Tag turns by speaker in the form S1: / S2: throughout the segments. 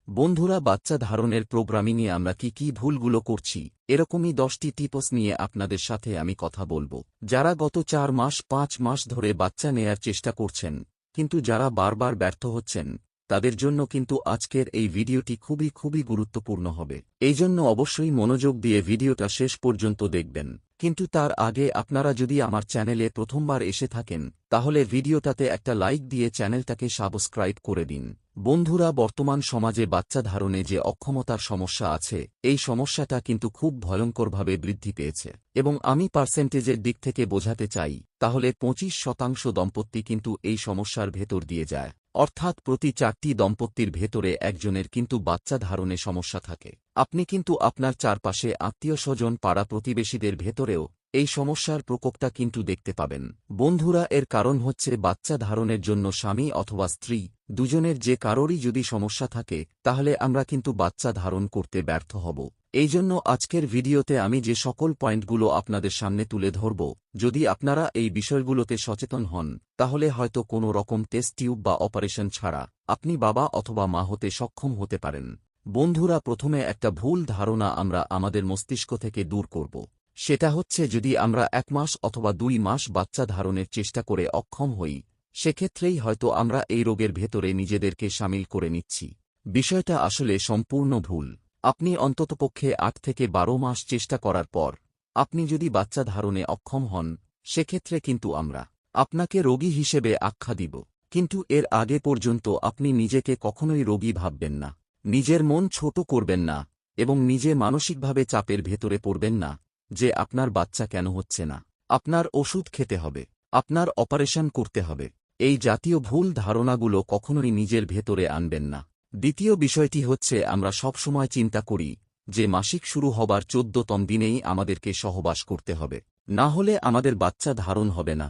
S1: বন্ধুরা, বাচ্চা ধারণের প্রোগ্রামিংয়ে আমরা কি ভুলগুলো করছি, এরকমই 10টি টিপস নিয়ে আপনাদের সাথে আমি কথা বলবো। যারা গত 4 মাস 5 মাস ধরে বাচ্চা নেয়ার চেষ্টা করছেন, কিন্তু যারা বারবার ব্যর্থ হচ্ছেন, তাদের জন্য কিন্তু আজকের এই ভিডিওটি খুবই গুরুত্বপূর্ণ হবে। এই জন্য অবশ্যই মনোযোগ দিয়ে ভিডিওটা শেষ পর্যন্ত দেখবেন। কিন্তু তার আগে আপনারা যদি আমার চ্যানেলে প্রথমবার এসে থাকেন, তাহলে ভিডিওটাতে একটা লাইক দিয়ে চ্যানেলটাকে সাবস্ক্রাইব করে দিন। বন্ধুরা, বর্তমান সমাজে বাচ্চা ধারণে যে অক্ষমতার সমস্যা আছে, এই সমস্যাটা কিন্তু খুব ভয়ঙ্করভাবে বৃদ্ধি পেয়েছে। এবং আমি পার্সেন্টেজের দিক থেকে বোঝাতে চাই, তাহলে 25% দম্পতি কিন্তু এই সমস্যার ভেতর দিয়ে যায়। অর্থাৎ প্রতি 4টি দম্পতির ভেতরে একজনের কিন্তু বাচ্চা ধারণে সমস্যা থাকে। আপনি কিন্তু আপনার চারপাশে আত্মীয়স্বজন, পাড়া প্রতিবেশীদের ভেতরেও এই সমস্যার প্রকোপটা কিন্তু দেখতে পাবেন। বন্ধুরা, এর কারণ হচ্ছে বাচ্চা ধারণের জন্য স্বামী অথবা স্ত্রী দুজনের যে কারোরই যদি সমস্যা থাকে, তাহলে আমরা কিন্তু বাচ্চা ধারণ করতে ব্যর্থ হব। এই জন্য আজকের ভিডিওতে আমি যে সকল পয়েন্টগুলো আপনাদের সামনে তুলে ধরব, যদি আপনারা এই বিষয়গুলোতে সচেতন হন, তাহলে হয়তো কোনো রকম টেস্ট টিউব বা অপারেশন ছাড়া আপনি বাবা অথবা মা হতে সক্ষম হতে পারেন। বন্ধুরা, প্রথমে একটা ভুল ধারণা আমরা আমাদের মস্তিষ্ক থেকে দূর করব। সেটা হচ্ছে, যদি আমরা 1 মাস অথবা 2 মাস বাচ্চা ধারণের চেষ্টা করে অক্ষম হই, সেক্ষেত্রেই হয়তো আমরা এই রোগের ভেতরে নিজেদেরকে সামিল করে নিচ্ছি। বিষয়টা আসলে সম্পূর্ণ ভুল। আপনি অন্ততপক্ষে 8 থেকে 12 মাস চেষ্টা করার পর আপনি যদি বাচ্চা ধারণে অক্ষম হন, সেক্ষেত্রে কিন্তু আমরা আপনাকে রোগী হিসেবে আখ্যা দিব। কিন্তু এর আগে পর্যন্ত আপনি নিজেকে কখনোই রোগী ভাববেন না, নিজের মন ছোট করবেন না, এবং নিজে মানসিকভাবে চাপের ভেতরে পড়বেন না যে আপনার বাচ্চা কেন হচ্ছে না, আপনার ওষুধ খেতে হবে, আপনার অপারেশন করতে হবে। এই জাতীয় ভুল ধারণাগুলো কখনোই নিজের ভেতরে আনবেন না। দ্বিতীয় বিষয়টি হচ্ছে, আমরা সবসময় চিন্তা করি যে মাসিক শুরু হবার 14তম দিনেই আমাদেরকে সহবাস করতে হবে, না হলে আমাদের বাচ্চা ধারণ হবে না।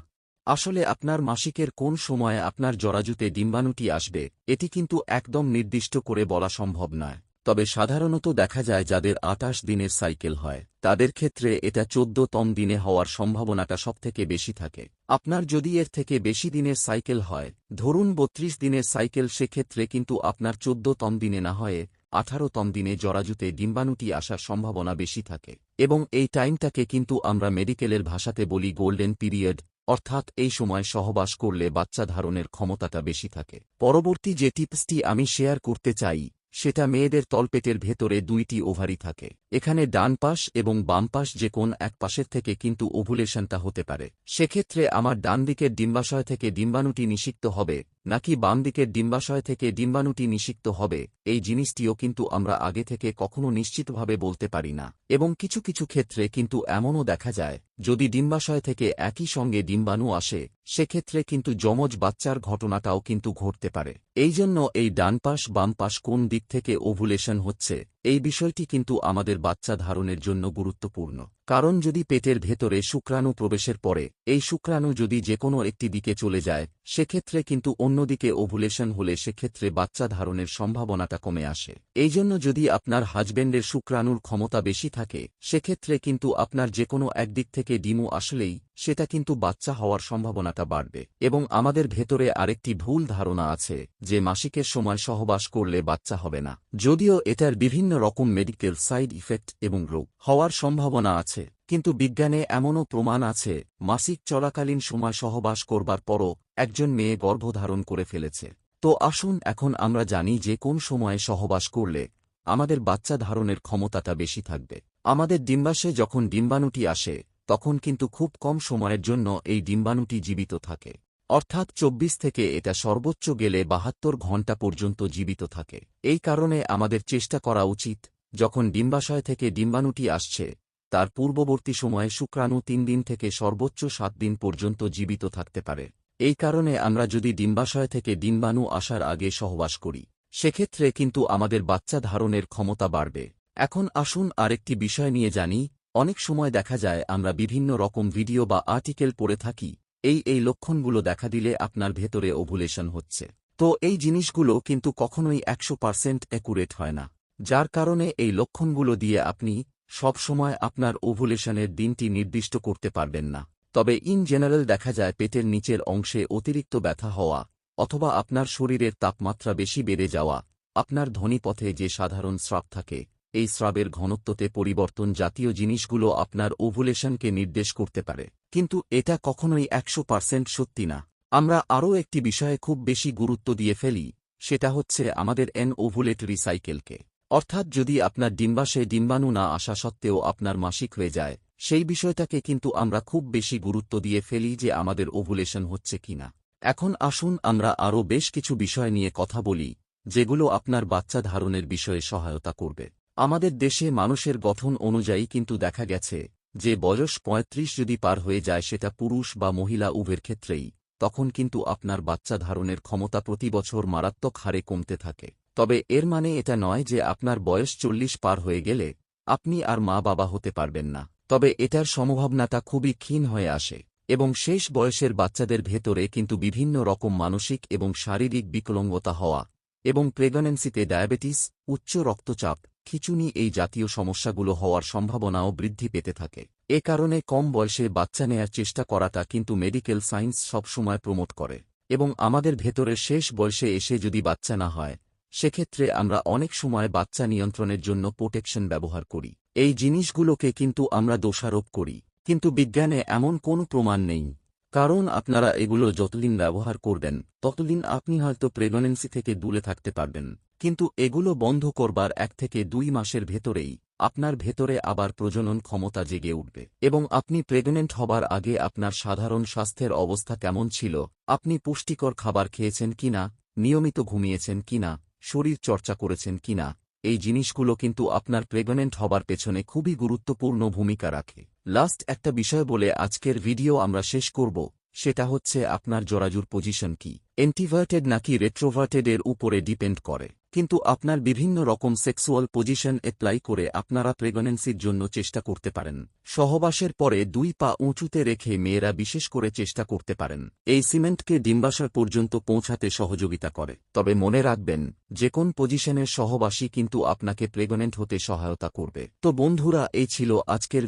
S1: আসলে আপনার মাসিকের কোন সময়ে আপনার জরাজুতে ডিম্বাণুটি আসবে, এটি কিন্তু একদম নির্দিষ্ট করে বলা সম্ভব নয়। তবে সাধারণত দেখা যায় যাদের 28 দিনের সাইকেল হয়, তাদের ক্ষেত্রে এটা 14তম দিনে হওয়ার সম্ভাবনাটা সবথেকে বেশি থাকে। আপনার যদি এর থেকে বেশি দিনের সাইকেল হয়, ধরুন 32 দিনের সাইকেল, সেক্ষেত্রে কিন্তু আপনার 14তম দিনে না হয়ে 18তম দিনে জরাজুতে ডিম্বাণুটি আসার সম্ভাবনা বেশি থাকে। এবং এই টাইমটাকে কিন্তু আমরা মেডিকেলের ভাষাতে বলি গোল্ডেন পিরিয়ড, অর্থাৎ এই সময় সহবাস করলে বাচ্চা ধারণের ক্ষমতাটা বেশি থাকে। পরবর্তী যে টিপসটি আমি শেয়ার করতে চাই, সেটা মেয়েদের তলপেটের ভেতরে 2টি ওভারি থাকে। এখানে ডান পাশ এবং বাম পাশ যে কোন এক পাশের থেকে কিন্তু ওভুলেশনটা হতে পারে। সেক্ষেত্রে আমার ডান দিকের ডিম্বাশয় থেকে ডিম্বাণুটি নিষিক্ত হবে নাকি বাম দিকের ডিম্বাশয় থেকে ডিম্বাণুটি নিষিক্ত হবে, এই জিনিসটিও কিন্তু আমরা আগে থেকে কখনো নিশ্চিতভাবে বলতে পারি না। এবং কিছু ক্ষেত্রে কিন্তু এমনও দেখা যায়, যদি ডিম্বাশয় থেকে একই সঙ্গে ডিম্বাণু আসে, সেক্ষেত্রে কিন্তু যমজ বাচ্চার ঘটনাটাও কিন্তু ঘটতে পারে। এই জন্য এই ডান পাশ বাম পাশ কোন দিক থেকে ওভুলেশন হচ্ছে, এই বিষয়টি কিন্তু আমাদের বাচ্চা ধারণের জন্য গুরুত্বপূর্ণ। কারণ যদি পেটের ভেতরে শুক্রাণু প্রবেশের পরে এই শুক্রাণু যদি যে কোনো একটি দিকে চলে যায়, সেক্ষেত্রে কিন্তু অন্যদিকে ওভুলেশন হলে সেক্ষেত্রে বাচ্চা ধারণের সম্ভাবনাটা কমে আসে। এই জন্য যদি আপনার হাজবেন্ডের শুক্রাণুর ক্ষমতা বেশি থাকে, সেক্ষেত্রে কিন্তু আপনার যে কোনো একদিক থেকে ডিমও আসলেই সেটা কিন্তু বাচ্চা হওয়ার সম্ভাবনাটা বাড়বে। এবং আমাদের ভেতরে আরেকটি ভুল ধারণা আছে যে মাসিকের সময় সহবাস করলে বাচ্চা হবে না, যদিও এটার বিভিন্ন রকম মেডিকেল সাইড ইফেক্ট এবং রোগ হওয়ার সম্ভাবনা আছে। কিন্তু বিজ্ঞানে এমনও প্রমাণ আছে, মাসিক চলাকালীন সময় সহবাস করবার পরও একজন মেয়ে গর্ভধারণ করে ফেলেছে। তো আসুন এখন আমরা জানি যে কোন সময়ে সহবাস করলে আমাদের বাচ্চা ধারণের ক্ষমতাটা বেশি থাকবে। আমাদের ডিম্বাশয়ে যখন ডিম্বাণুটি আসে, তখন কিন্তু খুব কম সময়ের জন্য এই ডিম্বাণুটি জীবিত থাকে, অর্থাৎ 24 থেকে এটা সর্বোচ্চ গেলে 72 ঘণ্টা পর্যন্ত জীবিত থাকে। এই কারণে আমাদের চেষ্টা করা উচিত, যখন ডিম্বাশয় থেকে ডিম্বাণুটি আসছে, তার পূর্ববর্তী সময়ে শুক্রাণু 3 দিন থেকে সর্বোচ্চ 7 দিন পর্যন্ত জীবিত থাকতে পারে। এই কারণে আমরা যদি ডিম্বাশয় থেকে ডিম্বাণু আসার আগে সহবাস করি, সেক্ষেত্রে কিন্তু আমাদের বাচ্চা ধারণের ক্ষমতা বাড়বে। এখন আসুন আরেকটি বিষয় নিয়ে জানি। অনেক সময় দেখা যায় আমরা বিভিন্ন রকম ভিডিও বা আর্টিকেল পড়ে থাকি, এই লক্ষণগুলো দেখা দিলে আপনার ভেতরে ওভুলেশন হচ্ছে। তো এই জিনিসগুলো কিন্তু কখনোই 100% অ্যাকুরেট হয় না, যার কারণে এই লক্ষণগুলো দিয়ে আপনি সব সময় আপনার ওভুলেশনের দিনটি নির্দিষ্ট করতে পারবেন না। তবে ইন জেনারেল দেখা যায় পেটের নিচের অংশে অতিরিক্ত ব্যথা হওয়া, অথবা আপনার শরীরের তাপমাত্রা বেশি বেড়ে যাওয়া, আপনার ধ্বনিপথে যে সাধারণ স্রাব থাকে, এই স্রাবের ঘনত্বতে পরিবর্তন জাতীয় জিনিসগুলো আপনার ওভুলেশনকে নির্দেশ করতে পারে, কিন্তু এটা কখনোই 100% সত্যি না। আমরা আরও একটি বিষয়ে খুব বেশি গুরুত্ব দিয়ে ফেলি, সেটা হচ্ছে আমাদের ওভুলেটরি সাইকেলকে। অর্থাৎ যদি আপনার ডিম্বাশয়ে ডিম্বাণু না আসা সত্ত্বেও আপনার মাসিক হয়ে যায়, সেই বিষয়টাকে কিন্তু আমরা খুব বেশি গুরুত্ব দিয়ে ফেলি যে আমাদের ওভুলেশন হচ্ছে কিনা। এখন আসুন আমরা আরও বেশ কিছু বিষয় নিয়ে কথা বলি, যেগুলো আপনার বাচ্চা ধারণের বিষয়ে সহায়তা করবে। আমাদের দেশে মানুষের গঠন অনুযায়ী কিন্তু দেখা গেছে যে বয়স 35 যদি পার হয়ে যায়, সেটা পুরুষ বা মহিলা উভয়ের ক্ষেত্রেই, তখন কিন্তু আপনার বাচ্চা ধারণের ক্ষমতা প্রতি বছর মারাত্মক হারে কমতে থাকে। তবে এর মানে এটা নয় যে আপনার বয়স 40 পার হয়ে গেলে আপনি আর মা বাবা হতে পারবেন না। তবে এটার সম্ভাবনাটা খুবই ক্ষীণ হয়ে আসে, এবং শেষ বয়সের বাচ্চাদের ভেতরে কিন্তু বিভিন্ন রকম মানসিক এবং শারীরিক বিকলাঙ্গতা হওয়া এবং প্রেগন্যান্সিতে ডায়াবেটিস, উচ্চ রক্তচাপ, খিঁচুনি এই জাতীয় সমস্যাগুলো হওয়ার সম্ভাবনাও বৃদ্ধি পেতে থাকে। এ কারণে কম বয়সে বাচ্চা নেয়ার চেষ্টা করাটা কিন্তু মেডিকেল সায়েন্স সবসময় প্রমোট করে। এবং আমাদের ভেতরের শেষ বয়সে এসে যদি বাচ্চা না হয়, সেক্ষেত্রে আমরা অনেক সময় বাচ্চা নিয়ন্ত্রণের জন্য প্রোটেকশন ব্যবহার করি। এই জিনিসগুলোকে কিন্তু আমরা দোষারোপ করি, কিন্তু বিজ্ঞানে এমন কোনো প্রমাণ নেই। কারণ আপনারা এগুলো যতদিন ব্যবহার করবেন, ততদিন আপনি হয়তো প্রেগন্যান্সি থেকে দূরে থাকতে পারবেন, কিন্তু এগুলো বন্ধ করবার 1 থেকে 2 মাসের ভেতরেই আপনার ভেতরে আবার প্রজনন ক্ষমতা জেগে উঠবে। এবং আপনি প্রেগন্যান্ট হবার আগে আপনার সাধারণ স্বাস্থ্যের অবস্থা কেমন ছিল, আপনি পুষ্টিকর খাবার খেয়েছেন কিনা, নিয়মিত ঘুমিয়েছেন কিনা, শরীর চর্চা করেছেন কিনা, এই জিনিসগুলো কিন্তু আপনার প্রেগন্যান্ট হবার পেছনে খুবই গুরুত্বপূর্ণ ভূমিকা রাখে। লাস্ট একটা বিষয় বলে আজকের ভিডিও আমরা শেষ করব, সেটা হচ্ছে আপনার জরাজুর পজিশন কি, এন্টিভার্টেড নাকি রেট্রোভার্টেড এর উপরে ডিপেন্ড করে। কিন্তু আপনার বিভিন্ন রকম সেক্সুয়াল পজিশন অ্যাপ্লাই করে আপনারা প্রেগন্যান্সির জন্য চেষ্টা করতে পারেন। সহবাসের পরে 2 পা উঁচুতে রেখে মেয়েরা বিশেষ করে চেষ্টা করতে পারেন। এই সিমেন্টকে ডিম্বাশয় পর্যন্ত পৌঁছাতে সহযোগিতা করে। তবে মনে রাখবেন, যে কোন পজিশনের সহবাসী কিন্তু আপনাকে প্রেগন্যান্ট হতে সহায়তা করবে। তো বন্ধুরা, এই ছিল আজকের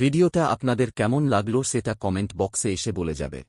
S1: ভিডিওটা আপনাদের কেমন লাগলো সেটা কমেন্ট বক্সে এসে বলে যাবে।